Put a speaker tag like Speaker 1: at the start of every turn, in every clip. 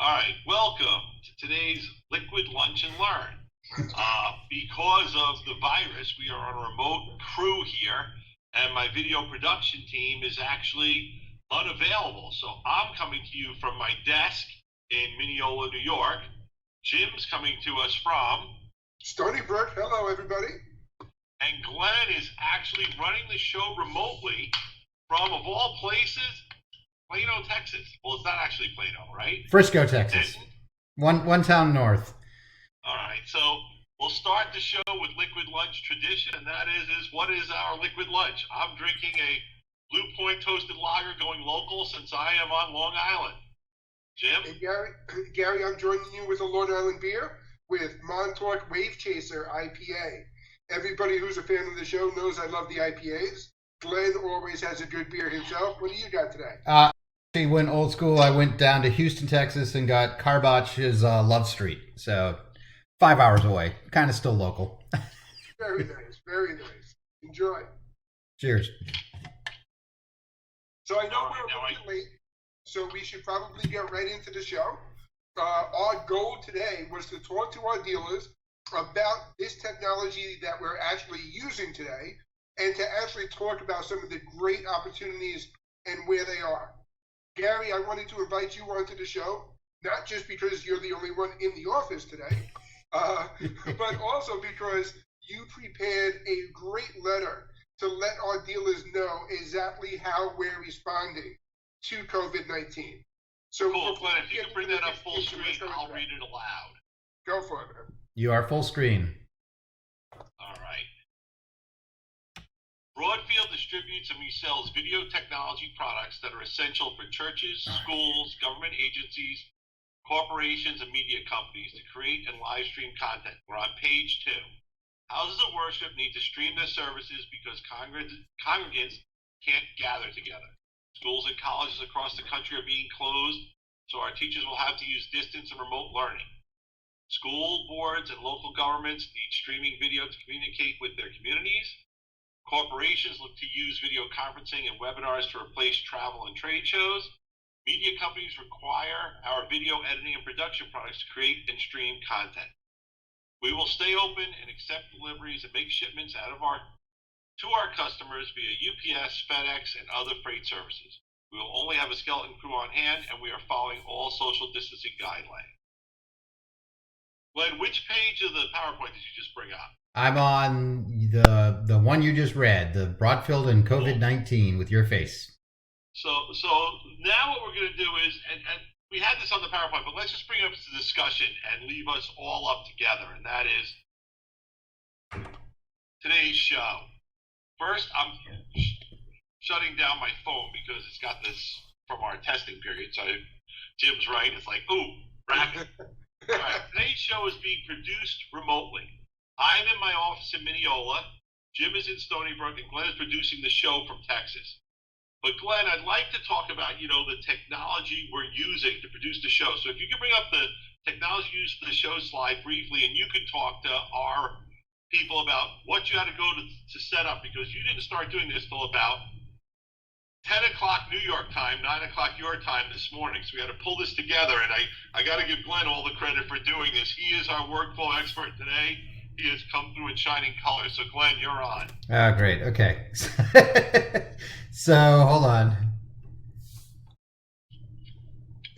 Speaker 1: All right, welcome to today's Liquid Lunch and Learn. Because of the virus, we are on a remote crew here, and my video production team is actually unavailable. So I'm coming to you from my desk in Mineola, New York. Jim's coming to us from
Speaker 2: Stony Brook. Hello, everybody.
Speaker 1: And Glenn is actually running the show remotely from, of all places, Plano, Texas. Well, it's not actually Plano, right?
Speaker 3: Frisco, Texas. One town north.
Speaker 1: All right, so we'll start the show with liquid lunch tradition, and that is what is our liquid lunch? I'm drinking a Blue Point toasted lager going local since I am on Long Island. Jim?
Speaker 2: And Gary, I'm joining you with a Long Island beer with Montauk Wave Chaser IPA. Everybody who's a fan of the show knows I love the IPAs. Glenn always has a good beer himself. What do you got today?
Speaker 3: Actually went old school. I went down to Houston, Texas, and got Carbotch's Love Street. So 5 hours away. Kind of still local.
Speaker 2: Very nice, very nice. Enjoy.
Speaker 3: Cheers.
Speaker 2: So I know we're a little late, so we should probably get right into the show. Our goal today was to talk to our dealers about this technology that we're actually using today, and to actually talk about some of the great opportunities and where they are. Gary, I wanted to invite you onto the show, not just because you're the only one in the office today, but also because you prepared a great letter to let our dealers know exactly how we're responding to COVID-19. So
Speaker 1: cool, Glenn, if you can bring that up full screen, I'll read it aloud.
Speaker 2: Go for it, man.
Speaker 3: You are full screen.
Speaker 1: All right. Broadfield distributes and resells video technology products that are essential for churches, schools, government agencies, corporations, and media companies to create and live stream content. We're on page 2. Houses of worship need to stream their services because congregants can't gather together. Schools and colleges across the country are being closed, so our teachers will have to use distance and remote learning. School boards and local governments need streaming video to communicate with their communities. Corporations look to use video conferencing and webinars to replace travel and trade shows. Media companies require our video editing and production products to create and stream content. We will stay open and accept deliveries and make shipments to our customers via UPS, FedEx, and other freight services. We will only have a skeleton crew on hand, and we are following all social distancing guidelines. Glenn, which page of the PowerPoint did you just bring up?
Speaker 3: I'm on the one you just read, the Broadfield and COVID-19 with your face.
Speaker 1: So now what we're going to do is, and we had this on the PowerPoint, but let's just bring it up to discussion and leave us all up together, and that is today's show. First, I'm shutting down my phone because it's got this from our testing period. So Jim's right. It's like, ooh, rapid. All right, today's show is being produced remotely. I'm in my office in Mineola. Jim is in Stony Brook, and Glenn is producing the show from Texas. But Glenn, I'd like to talk about, the technology we're using to produce the show. So if you could bring up the technology used for the show slide briefly, and you could talk to our people about what you had to go to set up, because you didn't start doing this till about 10 o'clock New York time, 9 o'clock your time this morning. So we had to pull this together, and I got to give Glenn all the credit for doing this. He is our workflow expert today. He has come through in shining colors. So Glenn, you're on.
Speaker 3: Oh, great. Okay. So hold on.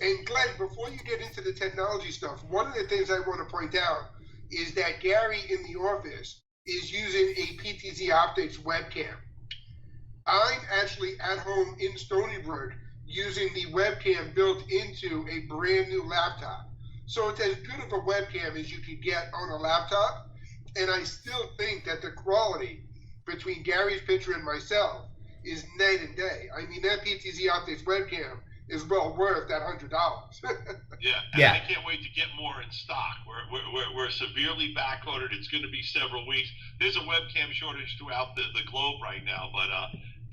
Speaker 2: And Glenn, before you get into the technology stuff, one of the things I want to point out is that Gary in the office is using a PTZ Optics webcam. I'm actually at home in Stony Brook using the webcam built into a brand new laptop. So it's as good of a webcam as you could get on a laptop. And I still think that the quality between Gary's picture and myself is night and day. I mean, that PTZ Optics webcam is well worth that $100.
Speaker 1: Yeah. I can't wait to get more in stock. We're severely backordered. It's going to be several weeks. There's a webcam shortage throughout the globe right now, but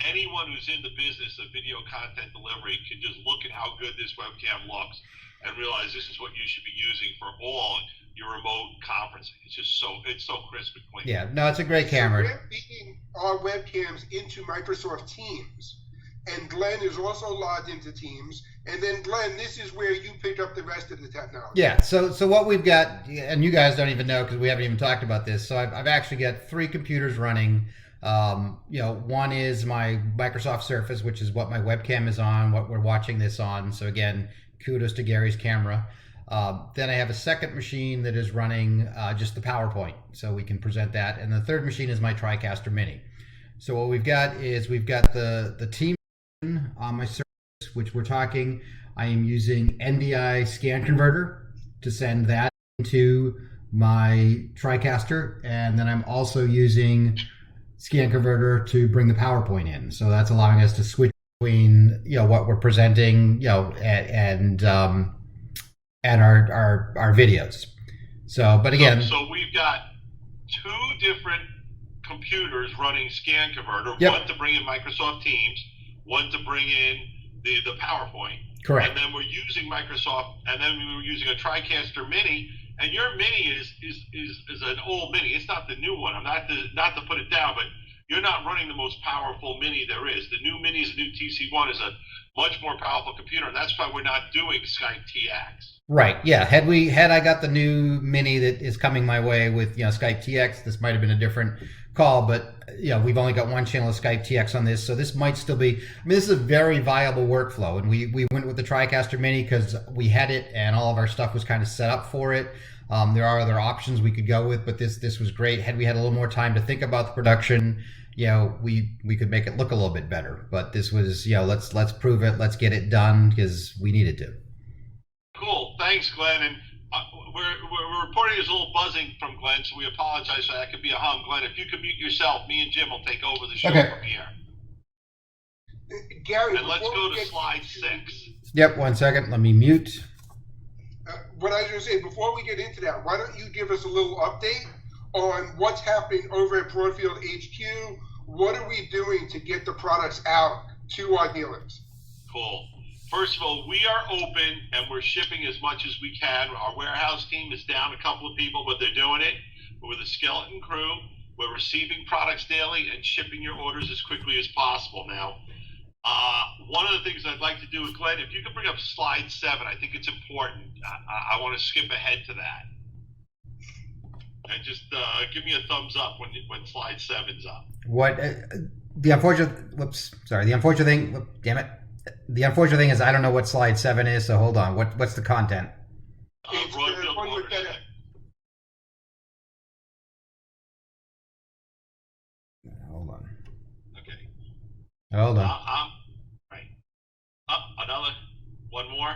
Speaker 1: anyone who's in the business of video content delivery can just look at how good this webcam looks and realize this is what you should be using for all your remote conferencing. It's so crisp and clean.
Speaker 3: Yeah, no, it's a great camera.
Speaker 2: So we're feeding our webcams into Microsoft Teams, and Glenn is also logged into Teams, And then, Glenn, this is where you pick up the rest of the technology.
Speaker 3: Yeah. So what we've got, and you guys don't even know because we haven't even talked about this. So I've actually got 3 computers running. One is my Microsoft Surface, which is what my webcam is on, what we're watching this on. So again, kudos to Gary's camera. Then I have a second machine that is running just the PowerPoint, so we can present that. And the third machine is my TriCaster Mini. So what we've got is we've got the team on my Surface, which we're talking. I am using NDI scan converter to send that into my TriCaster, and then I'm also using scan converter to bring the PowerPoint in. So that's allowing us to switch between what we're presenting, and our videos. So, but again,
Speaker 1: so we've got 2 different computers running scan converter.
Speaker 3: Yep.
Speaker 1: One to bring in Microsoft Teams, one to bring in the PowerPoint.
Speaker 3: Correct.
Speaker 1: And then we're using Microsoft, and then we were using a TriCaster Mini. And your Mini is an old Mini. It's not the new one. I'm not to put it down, but you're not running the most powerful Mini there is. The new Mini, the new TC1, is a much more powerful computer, and that's why we're not doing Skype TX.
Speaker 3: Right. Yeah. Had I got the new Mini that is coming my way with Skype TX, this might have been a different call. But we've only got one channel of Skype TX on this, so this might still be. I mean, this is a very viable workflow, and we went with the TriCaster Mini because we had it, and all of our stuff was kind of set up for it. There are other options we could go with, but this was great. Had we had a little more time to think about the production, we could make it look a little bit better. But this was, let's prove it, let's get it done because we needed to.
Speaker 1: Cool, thanks, Glenn. And we're reporting there's a little buzzing from Glenn, so we apologize for that. Could be a hum. Glenn, if you could mute yourself, me and Jim will take over the show from here.
Speaker 2: Gary,
Speaker 1: and let's go to slide 6.
Speaker 3: Yep, 1 second. Let me mute.
Speaker 2: What I was going to say, before we get into that, why don't you give us a little update on what's happening over at Broadfield HQ? What are we doing to get the products out to our dealers?
Speaker 1: Cool. First of all, we are open and we're shipping as much as we can. Our warehouse team is down a couple of people, but they're doing it. We're with a skeleton crew. We're receiving products daily and shipping your orders as quickly as possible now. One of the things I'd like to do with Glenn, if you could bring up slide 7, I think it's important. I want to skip ahead to that. And just give me a thumbs up when slide 7's up.
Speaker 3: What the unfortunate thing, damn it. The unfortunate thing is I don't know what slide 7 is, so hold on. What's the content?
Speaker 1: Broadfield Motorcycle.
Speaker 3: Hold on.
Speaker 1: Okay.
Speaker 3: Hold on.
Speaker 1: Right. Another. One more.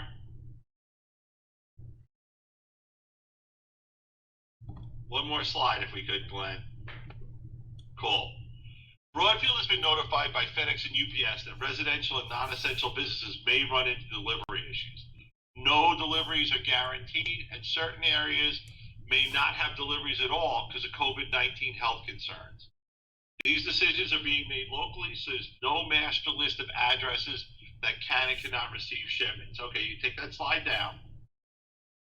Speaker 1: One more slide if we could, Glenn. Cool. Broadfield has been notified by FedEx and UPS that residential and non-essential businesses may run into delivery issues. No deliveries are guaranteed, and certain areas may not have deliveries at all because of COVID-19 health concerns. These decisions are being made locally, so there's no master list of addresses that can and cannot receive shipments. Okay, you take that slide down.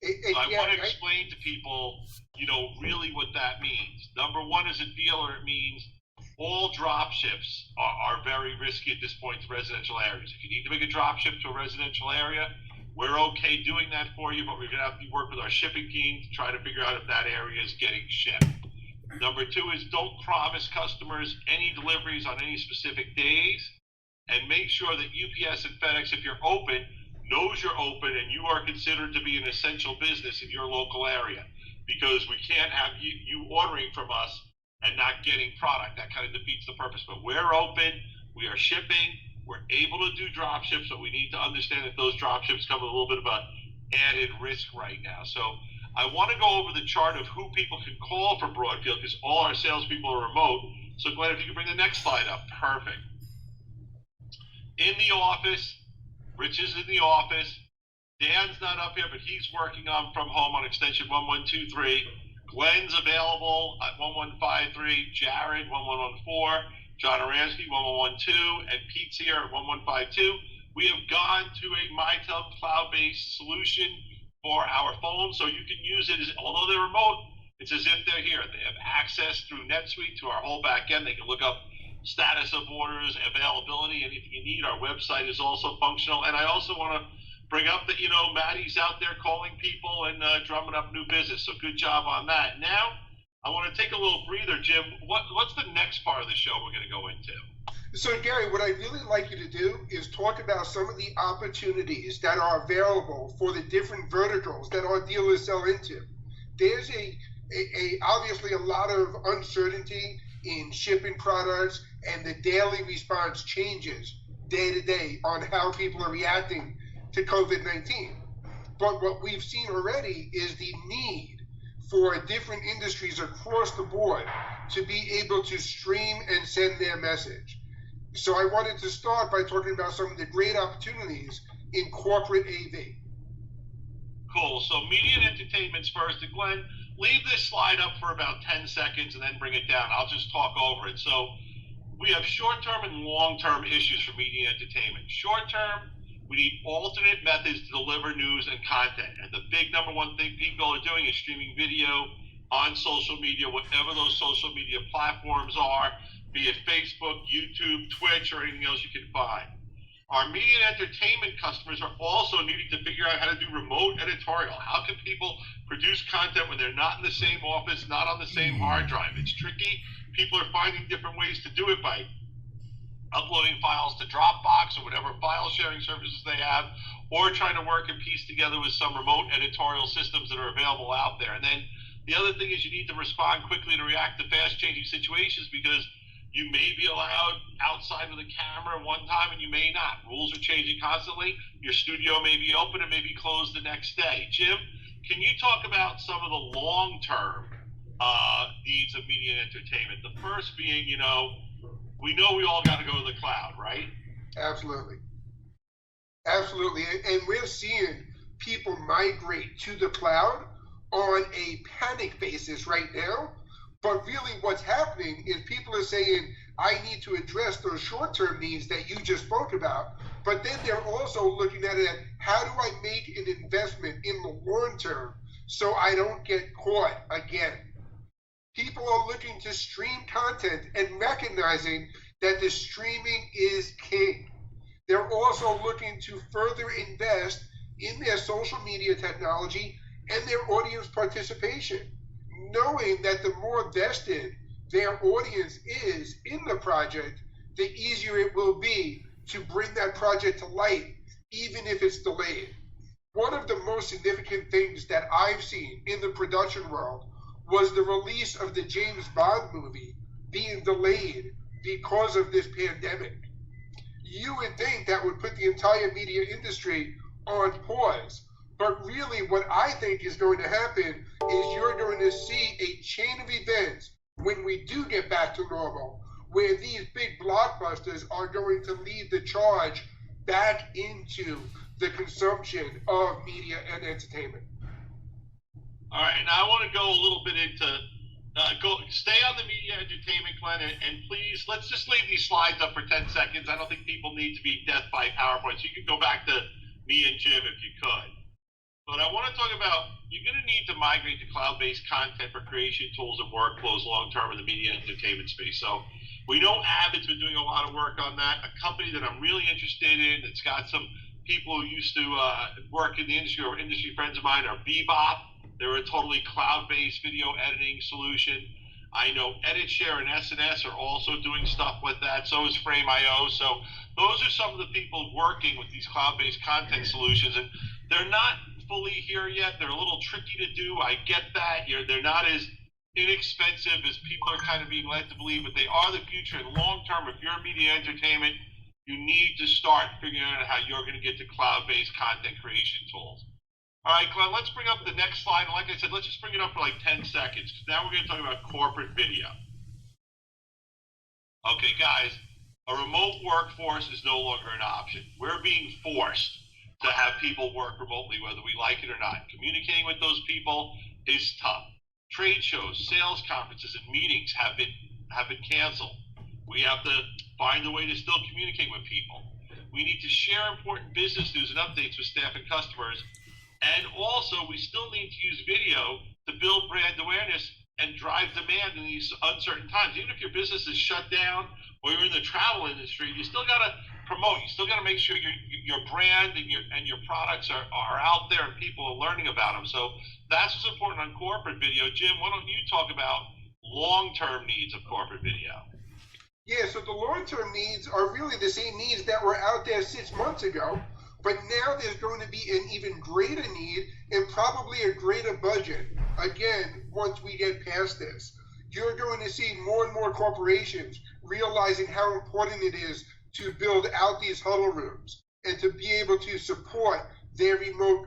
Speaker 1: I want to explain to people, really what that means. Number one, as a dealer, it means all drop ships are very risky at this point to residential areas. If you need to make a drop ship to a residential area, we're okay doing that for you, but we're going to have to work with our shipping team to try to figure out if that area is getting shipped. Number two is don't promise customers any deliveries on any specific days, and make sure that UPS and FedEx, if you're open, knows you're open and you are considered to be an essential business in your local area, because we can't have you ordering from us and not getting product. That kind of defeats the purpose. But we're open, we are shipping, we're able to do drop ships, but we need to understand that those drop ships come with a little bit of an added risk right now. So I want to go over the chart of who people can call for Broadfield, because all our salespeople are remote. So Glenn, if you could bring the next slide up. Perfect. In the office, Rich is in the office. Dan's not up here, but he's working from home on extension 1123. Glenn's available at 1153. Jared, 1114. John Aransky, 1112. And Pete's here at 1152. We have gone to a Mitel cloud-based solution for our phone, so you can use it although they're remote, it's as if they're here. They have access through NetSuite to our whole back end. They can look up status of orders, availability, anything you need. Our website is also functional. And I also want to bring up that, Maddie's out there calling people and drumming up new business. So good job on that. Now, I want to take a little breather, Jim. What's the next part of the show we're going to go into?
Speaker 2: So, Gary, what I'd really like you to do is talk about some of the opportunities that are available for the different verticals that our dealers sell into. There's obviously a lot of uncertainty in shipping products, and the daily response changes day to day on how people are reacting to COVID-19. But what we've seen already is the need for different industries across the board to be able to stream and send their message. So I wanted to start by talking about some of the great opportunities in corporate AV.
Speaker 1: Cool. So media and entertainment's first. And Glenn, leave this slide up for about 10 seconds and then bring it down. I'll just talk over it. So we have short-term and long-term issues for media and entertainment. Short-term, we need alternate methods to deliver news and content. And the big number one thing people are doing is streaming video on social media, whatever those social media platforms are, be it Facebook, YouTube, Twitch, or anything else you can find. Our media and entertainment customers are also needing to figure out how to do remote editorial. How can people produce content when they're not in the same office, not on the same hard drive? It's tricky. People are finding different ways to do it by uploading files to Dropbox or whatever file sharing services they have, or trying to work and piece together with some remote editorial systems that are available out there. And then the other thing is you need to respond quickly to react to fast-changing situations, because you may be allowed outside of the camera one time and you may not. Rules are changing constantly. Your studio may be open and may be closed the next day. Jim, can you talk about some of the long-term needs of media and entertainment? The first being, we know we all got to go to the cloud, right?
Speaker 2: Absolutely. Absolutely. And we're seeing people migrate to the cloud on a panic basis right now. But really what's happening is people are saying, I need to address those short-term needs that you just spoke about. But then they're also looking at it, how do I make an investment in the long term so I don't get caught again? People are looking to stream content and recognizing that the streaming is king. They're also looking to further invest in their social media technology and their audience participation, knowing that the more vested their audience is in the project, the easier it will be to bring that project to light, even if it's delayed. One of the most significant things that I've seen in the production world was the release of the James Bond movie being delayed because of this pandemic. You would think that would put the entire media industry on pause. But really what I think is going to happen is you're going to see a chain of events when we do get back to normal, where these big blockbusters are going to lead the charge back into the consumption of media and entertainment.
Speaker 1: All right, now I want to go a little bit into, stay on the media entertainment, Glenn, and please, let's just leave these slides up for 10 seconds. I don't think people need to be death by PowerPoint, so you can go back to me and Jim if you could. But I want to talk about, you're going to need to migrate to cloud-based content for creation tools and workflows long-term in the media and entertainment space. So we know Avid's been doing a lot of work on that. A company that I'm really interested in that's got some people who used to work in the industry or industry friends of mine are Bebop. They're a totally cloud-based video editing solution. I know EditShare and SNS are also doing stuff with that. So is Frame.io. So those are some of the people working with these cloud-based content solutions. And they're not fully here yet. They're a little tricky to do. I get that. They're not as inexpensive as people are kind of being led to believe, but they are the future. And long term, if you're media entertainment, you need to start figuring out how you're going to get to cloud-based content creation tools. All right, Glenn, let's bring up the next slide. And like I said, let's just bring it up for like 10 seconds, because now we're going to talk about corporate video. Okay, guys, a remote workforce is no longer an option. We're being forced to have people work remotely, whether we like it or not. Communicating with those people is tough. Trade shows, sales conferences, and meetings have been canceled. We have to find a way to still communicate with people. We need to share important business news and updates with staff and customers. And also, we still need to use video to build brand awareness and drive demand in these uncertain times. Even if your business is shut down or you're in the travel industry, you still got to promote. You still got to make sure your brand and your products are out there and people are learning about them. So that's what's important on corporate video. Jim, why don't you talk about long-term needs of corporate video?
Speaker 2: Yeah, so the long-term needs are really the same needs that were out there 6 months ago, but now there's going to be an even greater need and probably a greater budget. Again, once we get past this, you're going to see more and more corporations realizing how important it is to build out these huddle rooms and to be able to support their remote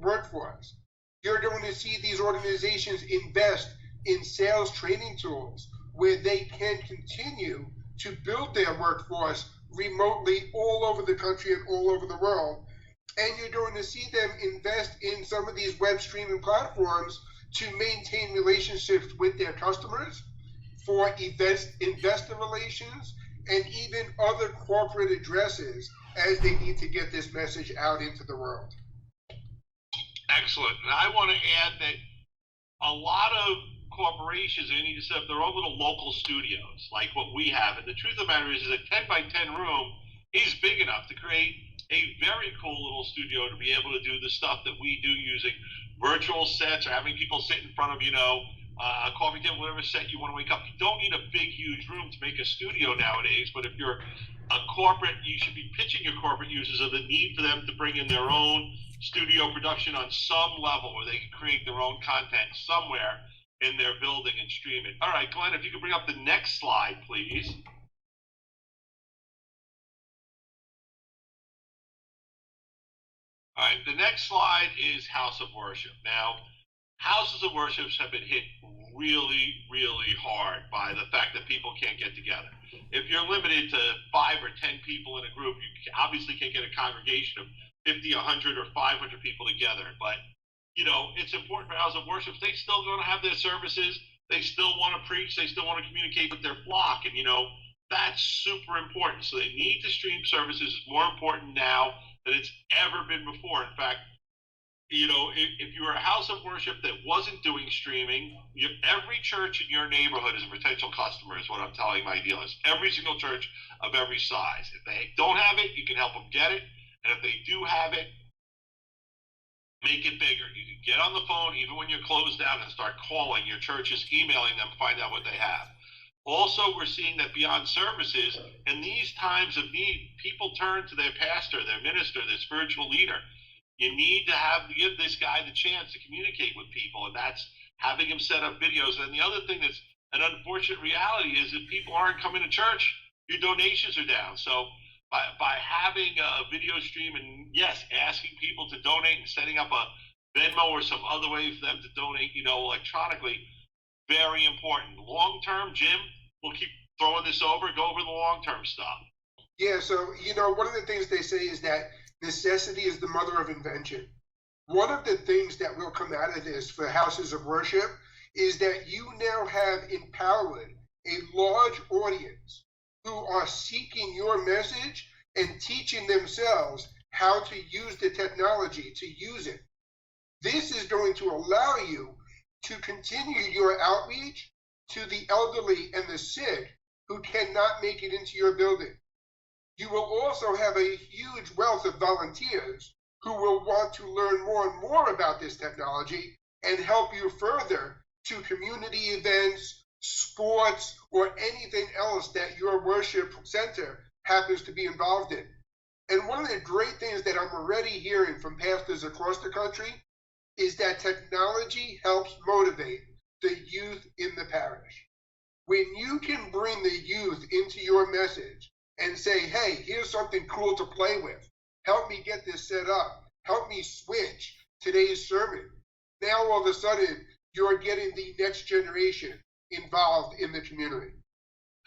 Speaker 2: workforce. You're going to see these organizations invest in sales training tools where they can continue to build their workforce remotely all over the country and all over the world. And you're going to see them invest in some of these web streaming platforms to maintain relationships with their customers, for investor relations, and even other corporate addresses as they need to get this message out into the world.
Speaker 1: Excellent. And I want to add that a lot of corporations are need to set up their own little local studios, like what we have. And the truth of the matter is a 10 by 10 room is big enough to create a very cool little studio to be able to do the stuff that we do using virtual sets or having people sit in front of, a coffee table, whatever set you want to wake up. You don't need a big, huge room to make a studio nowadays, but if you're a corporate, you should be pitching your corporate users of the need for them to bring in their own studio production on some level where they can create their own content somewhere in their building and stream it. All right, Glenn, if you could bring up the next slide, please. All right, the next slide is House of Worship. Now, houses of worship have been hit really, really hard by the fact that people can't get together. If you're limited to 5 or 10 people in a group, you obviously can't get a congregation of 50, 100, or 500 people together. But, it's important for houses of worship. They still going to have their services. They still want to preach. They still want to communicate with their flock. And, that's super important. So they need to stream services. It's more important now than it's ever been before. In fact, if you were a house of worship that wasn't doing streaming, every church in your neighborhood is a potential customer, is what I'm telling my dealers. Every single church of every size. If they don't have it, you can help them get it. And if they do have it, make it bigger. You can get on the phone even when you're closed down and start calling your churches, emailing them, find out what they have. Also, we're seeing that beyond services, in these times of need, people turn to their pastor, their minister, their spiritual leader. You need to give this guy the chance to communicate with people, and that's having him set up videos. And the other thing that's an unfortunate reality is if people aren't coming to church, your donations are down. So by having a video stream and, yes, asking people to donate and setting up a Venmo or some other way for them to donate, electronically, very important. Long-term, Jim, we'll keep throwing this over, go over the long-term stuff.
Speaker 2: Yeah, so, one of the things they say is that necessity is the mother of invention. One of the things that will come out of this for houses of worship is that you now have empowered a large audience who are seeking your message and teaching themselves how to use the technology, to use it. This is going to allow you to continue your outreach to the elderly and the sick who cannot make it into your building. You will also have a huge wealth of volunteers who will want to learn more and more about this technology and help you further to community events, sports, or anything else that your worship center happens to be involved in. And one of the great things that I'm already hearing from pastors across the country is that technology helps motivate the youth in the parish. When you can bring the youth into your message and say, hey, here's something cool to play with. Help me get this set up. Help me switch today's sermon. Now, all of a sudden, you're getting the next generation involved in the community.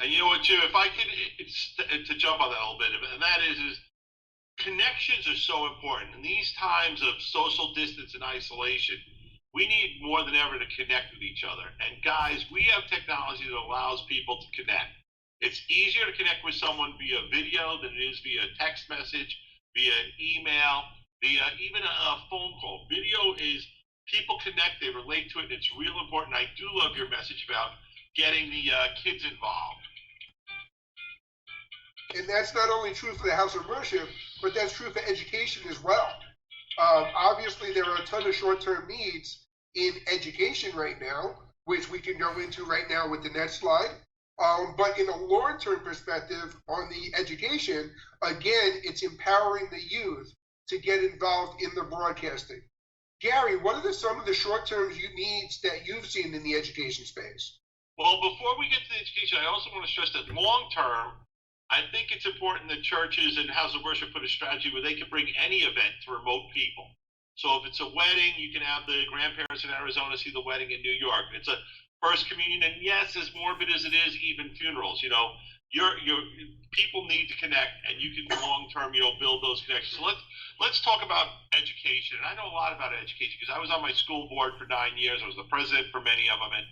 Speaker 1: And you know what, Jim, if I could, to jump on that a little bit, and that is connections are so important. In these times of social distance and isolation, we need more than ever to connect with each other. And guys, we have technology that allows people to connect. It's easier to connect with someone via video than it is via text message, via email, via even a phone call. Video is people connect, they relate to it, and it's real important. I do love your message about getting the kids involved.
Speaker 2: And that's not only true for the house of worship, but that's true for education as well. Obviously, there are a ton of short-term needs in education right now, which we can go into right now with the next slide. But in a long-term perspective on the education, again, it's empowering the youth to get involved in the broadcasting. Gary, what are some of the short-term needs that you've seen in the education space?
Speaker 1: Well, before we get to the education, I also want to stress that long-term, I think it's important that churches and houses of worship put a strategy where they can bring any event to remote people. So if it's a wedding, you can have the grandparents in Arizona see the wedding in New York. It's a first communion, and yes, as morbid as it is, even funerals, your people need to connect, and you can long-term, build those connections. So let's talk about education. And I know a lot about education because I was on my school board for 9 years. I was the president for many of them, and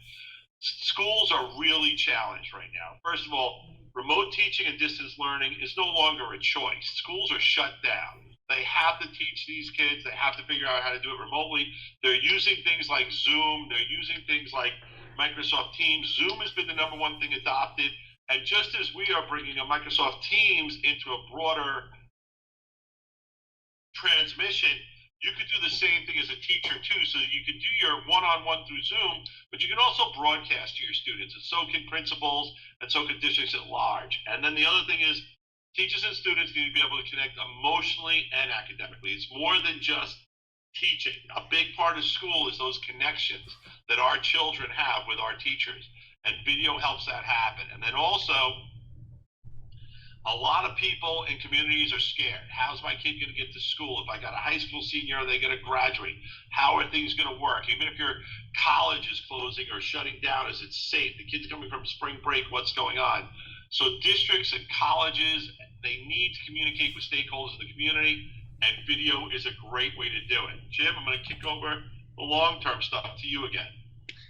Speaker 1: schools are really challenged right now. First of all, remote teaching and distance learning is no longer a choice. Schools are shut down. They have to teach these kids. They have to figure out how to do it remotely. They're using things like Zoom. They're using things like Microsoft Teams. Zoom has been the number one thing adopted. And just as we are bringing a Microsoft Teams into a broader transmission, you could do the same thing as a teacher too. So you could do your one-on-one through Zoom, but you can also broadcast to your students, and so can principals, and so can districts at large. And then the other thing is teachers and students need to be able to connect emotionally and academically. It's more than just teaching. A big part of school is those connections that our children have with our teachers, and video helps that happen. And then also, a lot of people in communities are scared. How's my kid going to get to school? If I got a high school senior, are they going to graduate? How are things going to work? Even if your college is closing or shutting down, is it safe? The kid's coming from spring break, what's going on? So districts and colleges, they need to communicate with stakeholders in the community, and video is a great way to do it. Jim, I'm going to kick over the long-term stuff to you again.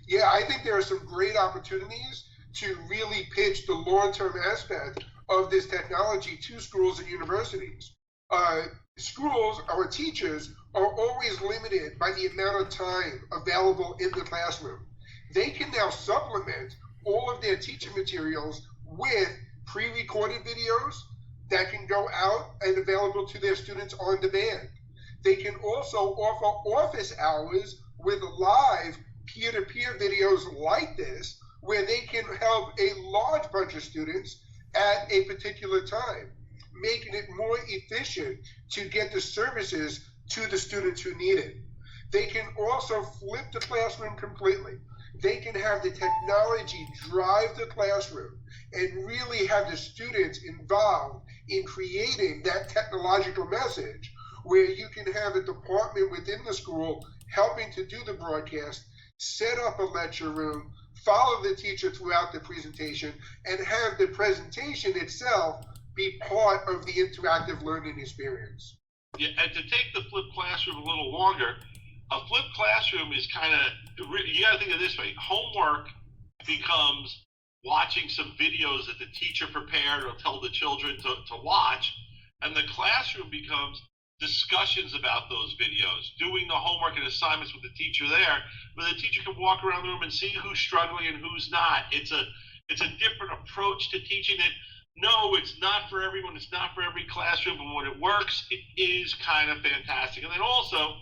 Speaker 2: Yeah, I think there are some great opportunities to really pitch the long-term aspect of this technology to schools and universities. Schools or teachers are always limited by the amount of time available in the classroom. They can now supplement all of their teaching materials with pre-recorded videos that can go out and available to their students on demand. They can also offer office hours with live peer-to-peer videos like this, where they can help a large bunch of students at a particular time, making it more efficient to get the services to the students who need it. They can also flip the classroom completely. They can have the technology drive the classroom and really have the students involved in creating that technological message, where you can have a department within the school helping to do the broadcast, set up a lecture room, follow the teacher throughout the presentation, and have the presentation itself be part of the interactive learning experience.
Speaker 1: Yeah, and to take the flipped classroom a little longer, a flipped classroom is kind of, you got to think of it this way. Homework becomes watching some videos that the teacher prepared or tell the children to watch, and the classroom becomes discussions about those videos, doing the homework and assignments with the teacher there, where the teacher can walk around the room and see who's struggling and who's not. It's a different approach to teaching that, no, it's not for everyone, it's not for every classroom, but when it works, it is kind of fantastic. And then also,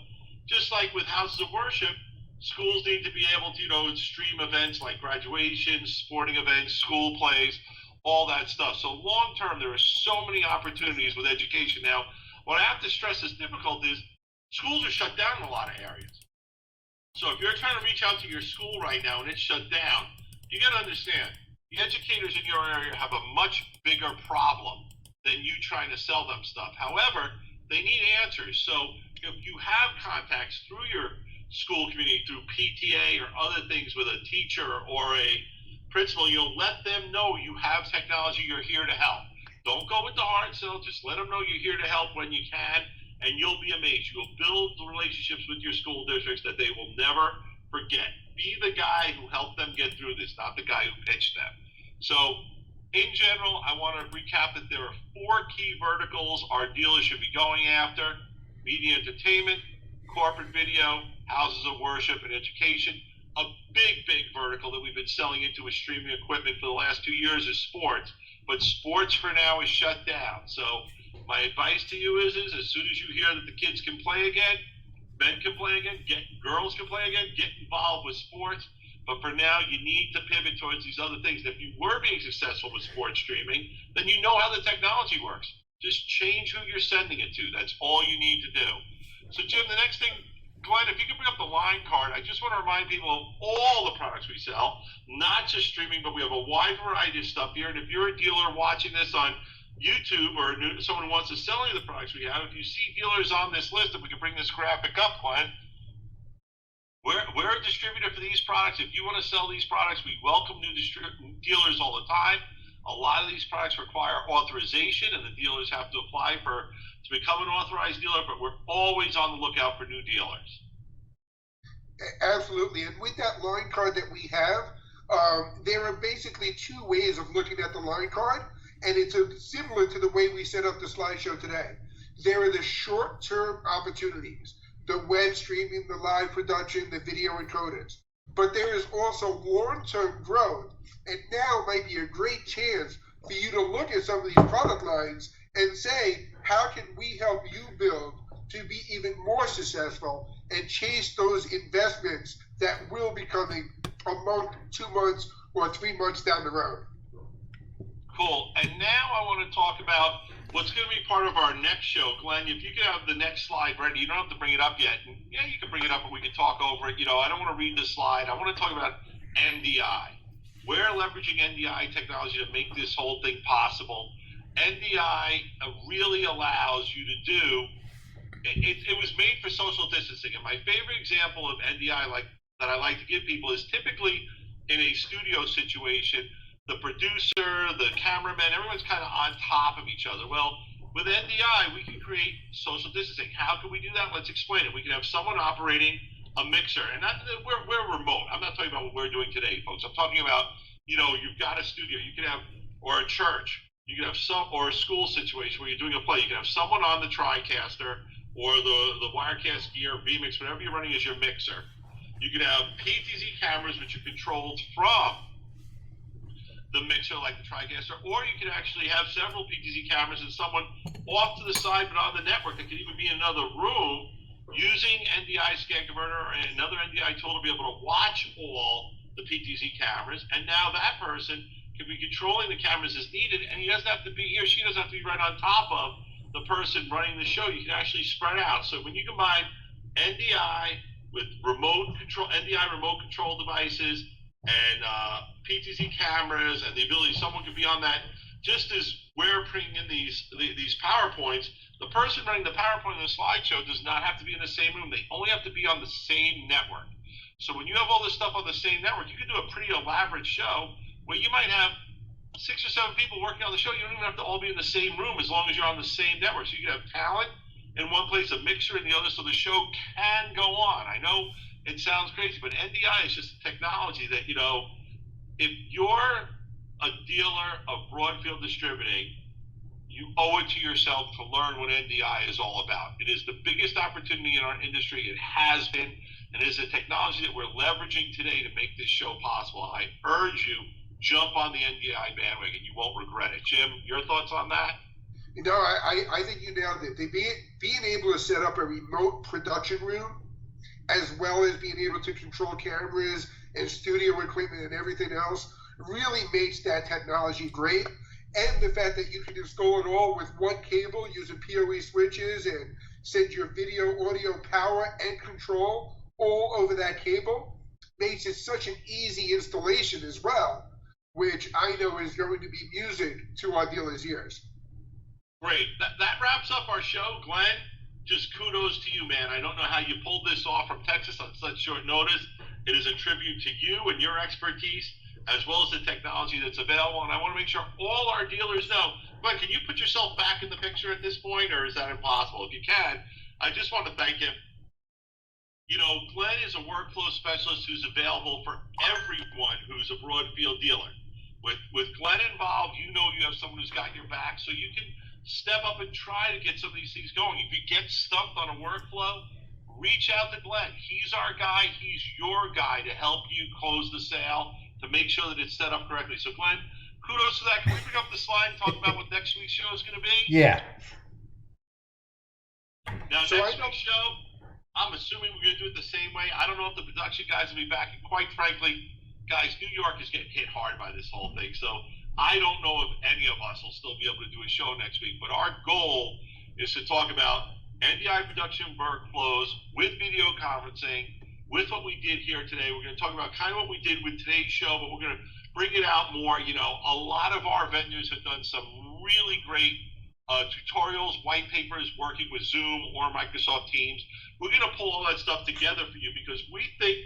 Speaker 1: just like with houses of worship, schools need to be able to, stream events like graduations, sporting events, school plays, all that stuff. So long term, there are so many opportunities with education. Now, what I have to stress is difficult is schools are shut down in a lot of areas. So if you're trying to reach out to your school right now and it's shut down, you got to understand, the educators in your area have a much bigger problem than you trying to sell them stuff. However, they need answers. So if you have contacts through your school community, through PTA or other things with a teacher or a principal, let them know you have technology, you're here to help. Don't go with the hard sell, just let them know you're here to help when you can, and you'll be amazed. You'll build the relationships with your school districts that they will never forget. Be the guy who helped them get through this, not the guy who pitched them. So, in general, I want to recap that there are 4 key verticals our dealers should be going after: media entertainment, corporate video, houses of worship, and education. A big vertical that we've been selling into with streaming equipment for the last 2 years is sports. but sports for now is shut down. So my advice to you is as soon as you hear that the kids can play again, men can play again, girls can play again, get involved with sports. But for now, you need to pivot towards these other things. And if you were being successful with sports streaming, then you know how the technology works. Just change who you're sending it to. That's all you need to do. So, Jim, the next thing, Glenn, if you can bring up the line card, I just want to remind people of all the products we sell, not just streaming, but we have a wide variety of stuff here. And if you're a dealer watching this on YouTube or someone who wants to sell you the products we have, if you see dealers on this list, if we can bring this graphic up, Glenn, we're a distributor for these products. If you want to sell these products, we welcome new dealers all the time. A lot of these products require authorization, and the dealers have to apply to become an authorized dealer, but we're always on the lookout for new dealers.
Speaker 2: Absolutely. And with that line card that we have, there are basically two ways of looking at the line card, and it's similar to the way we set up the slideshow today. There are the short-term opportunities, the web streaming, the live production, the video encoders. But there is also long-term growth, and now might be a great chance for you to look at some of these product lines and say, how can we help you build to be even more successful and chase those investments that will be coming a month, 2 months, or 3 months down the road.
Speaker 1: Cool. And now I want to talk about what's going to be part of our next show. Glenn, if you could have the next slide ready, you don't have to bring it up yet. And yeah, you can bring it up and we can talk over it. I don't want to read the slide. I want to talk about NDI. We're leveraging NDI technology to make this whole thing possible. NDI really allows you to do, it was made for social distancing. And my favorite example of NDI that I like to give people is typically in a studio situation, the producer, the cameraman, everyone's kind of on top of each other. Well, with NDI, we can create social distancing. How can we do that? Let's explain it. We can have someone operating a mixer, and we're remote. I'm not talking about what we're doing today, folks. I'm talking about, you've got a studio. You can have, or a church. You can have or a school situation where you're doing a play. You can have someone on the TriCaster or the Wirecast gear, vMix, whatever you're running as your mixer. You can have PTZ cameras, which are controlled from the mixer like the TriCaster, or you can actually have several PTZ cameras and someone off to the side but on the network that can even be in another room using NDI scan converter or another NDI tool to be able to watch all the PTZ cameras. And now that person can be controlling the cameras as needed, and he or she doesn't have to be right on top of the person running the show. You can actually spread out. So when you combine NDI with NDI remote control devices and PTZ cameras and the ability someone could be on that, just as we're bringing in these PowerPoints, the person running the PowerPoint in the slideshow does not have to be in the same room. They only have to be on the same network. So when you have all this stuff on the same network, you can do a pretty elaborate show where you might have 6 or 7 people working on the show. You don't even have to all be in the same room as long as you're on the same network. So you can have talent in one place, a mixer in the other, so the show can go on. I know it sounds crazy, but NDI is just a technology that, if you're a dealer of Broadfield Distributing, you owe it to yourself to learn what NDI is all about. It is the biggest opportunity in our industry. It has been, and it is a technology that we're leveraging today to make this show possible. I urge you, jump on the NDI bandwagon. You won't regret it. Jim, your thoughts on that?
Speaker 2: I think you nailed it. Being able to set up a remote production room, as well as being able to control cameras and studio equipment and everything else, really makes that technology great. And the fact that you can install it all with one cable using PoE switches and send your video, audio, power, and control all over that cable makes it such an easy installation as well, which I know is going to be music to our dealers' ears.
Speaker 1: Great. That wraps up our show. Glenn, just kudos to you, man. I don't know how you pulled this off from Texas on such short notice. It is a tribute to you and your expertise, as well as the technology that's available. And I want to make sure all our dealers know. Glenn, can you put yourself back in the picture at this point, or is that impossible? If you can, I just want to thank you. Glenn is a workflow specialist who's available for everyone who's a Broadfield dealer. With Glenn involved, you have someone who's got your back, so you can step up and try to get some of these things going. If you get stumped on a workflow, reach out to Glenn. He's our guy. He's your guy to help you close the sale, to make sure that it's set up correctly. So Glenn, kudos to that. Can we bring up the slide and talk about what next week's show is going to be?
Speaker 3: Yeah.
Speaker 1: Now, next week's show, I'm assuming we're going to do it the same way. I don't know if the production guys will be back. And quite frankly, guys, New York is getting hit hard by this whole thing. So I don't know if any of us will still be able to do a show next week. But our goal is to talk about NDI production workflows with video conferencing, with what we did here today. We're going to talk about kind of what we did with today's show, but we're going to bring it out more. You know, a lot of our vendors have done some really great tutorials, white papers, working with Zoom or Microsoft Teams. We're going to pull all that stuff together for you because we think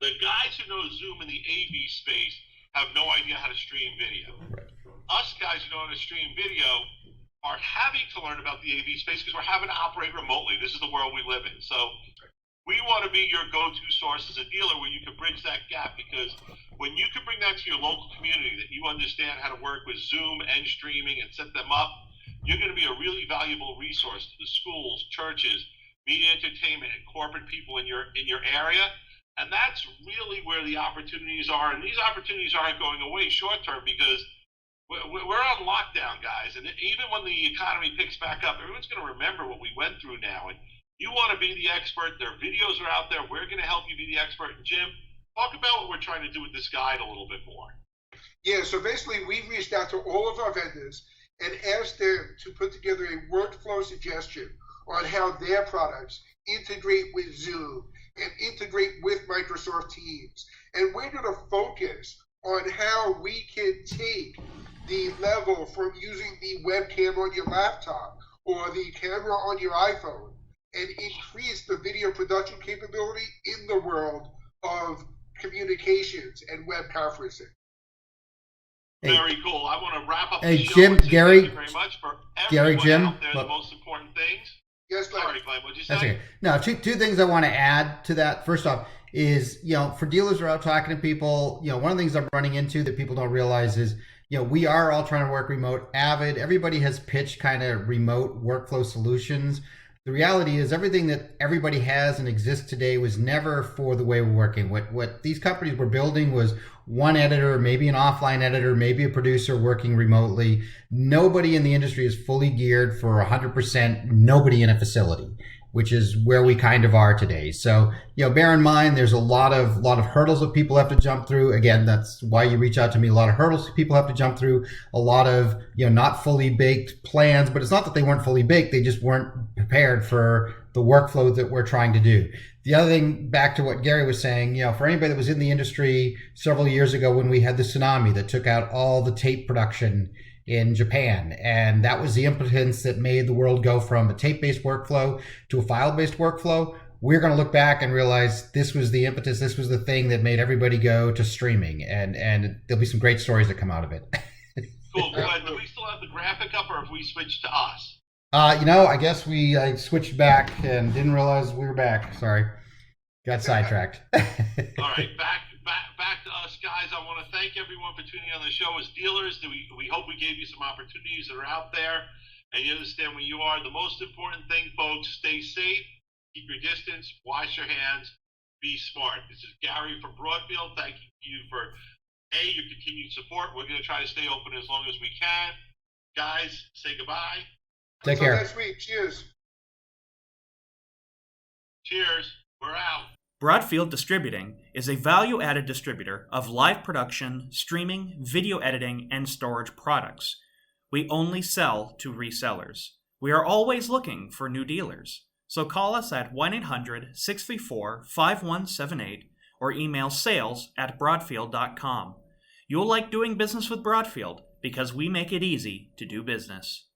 Speaker 1: the guys who know Zoom in the AV space have no idea how to stream video.
Speaker 3: Right.
Speaker 1: Us guys who know how to stream video are having to learn about the AV space because we're having to operate remotely. This is the world we live in. So we want to be your go-to source as a dealer where you can bridge that gap, because when you can bring that to your local community, that you understand how to work with Zoom and streaming and set them up, you're going to be a really valuable resource to the schools, churches, media entertainment, and corporate people in your area. And that's really where the opportunities are. And these opportunities aren't going away short-term because we're on lockdown, guys. And even when the economy picks back up, everyone's going to remember what we went through now. And you want to be the expert. Their videos are out there. We're going to help you be the expert. And Jim, talk about what we're trying to do with this guide a little bit more.
Speaker 2: Yeah, so basically we've reached out to all of our vendors and asked them to put together a workflow suggestion on how their products integrate with Zoom and integrate with Microsoft Teams. And we're going to focus on how we can take the level from using the webcam on your laptop or the camera on your iPhone and increase the video production capability in the world of communications and web conferencing.
Speaker 1: Very cool. I want to wrap up
Speaker 3: Hey,
Speaker 1: the show.
Speaker 3: Jim,
Speaker 1: and say
Speaker 3: Gary,
Speaker 1: thank you very much for
Speaker 3: Gary,
Speaker 1: everyone
Speaker 3: Jim,
Speaker 1: out there,
Speaker 3: look.
Speaker 1: the most important things.
Speaker 2: Yes, Larry.
Speaker 1: Sorry, Glenn, what'd you say?
Speaker 3: That's okay. No, two things I want to add to that. First off is, for dealers who are out talking to people, one of the things I'm running into that people don't realize is, we are all trying to work remote. Avid, everybody has pitched kind of remote workflow solutions. The reality is everything that everybody has and exists today was never for the way we're working. What these companies were building was one editor, maybe an offline editor, maybe a producer working remotely. Nobody in the industry is fully geared for 100% nobody in a facility, which is where we kind of are today. So, bear in mind, there's a lot of hurdles that people have to jump through. Again, that's why you reach out to me. A lot of hurdles people have to jump through, a lot of, not fully baked plans, but it's not that they weren't fully baked. They just weren't prepared for the workflow that we're trying to do. The other thing, back to what Gary was saying, for anybody that was in the industry several years ago when we had the tsunami that took out all the tape production in Japan, and that was the impotence that made the world go from a tape-based workflow to a file-based workflow. We're going to look back and realize this was the impetus, this was the thing that made everybody go to streaming, and there'll be some great stories that come out of it.
Speaker 1: Cool. Glenn, do we still have the graphic up, or have we switched to us?
Speaker 3: I guess I switched back and didn't realize we were back. Sorry. Got sidetracked.
Speaker 1: All right, back to us, guys. I want to thank everyone for tuning in on the show. As dealers, we hope we gave you some opportunities that are out there, and you understand where you are. The most important thing, folks, stay safe, keep your distance, wash your hands, be smart. This is Gary from Broadfield. Thank you for, your continued support. We're going to try to stay open as long as we can. Guys, say goodbye.
Speaker 3: Take
Speaker 2: Until
Speaker 3: care.
Speaker 2: next week. Cheers.
Speaker 1: Cheers. We're out.
Speaker 4: Broadfield Distributing is a value-added distributor of live production, streaming, video editing, and storage products. We only sell to resellers. We are always looking for new dealers. So call us at 1-800-634-5178 or email sales@broadfield.com. You'll like doing business with Broadfield because we make it easy to do business.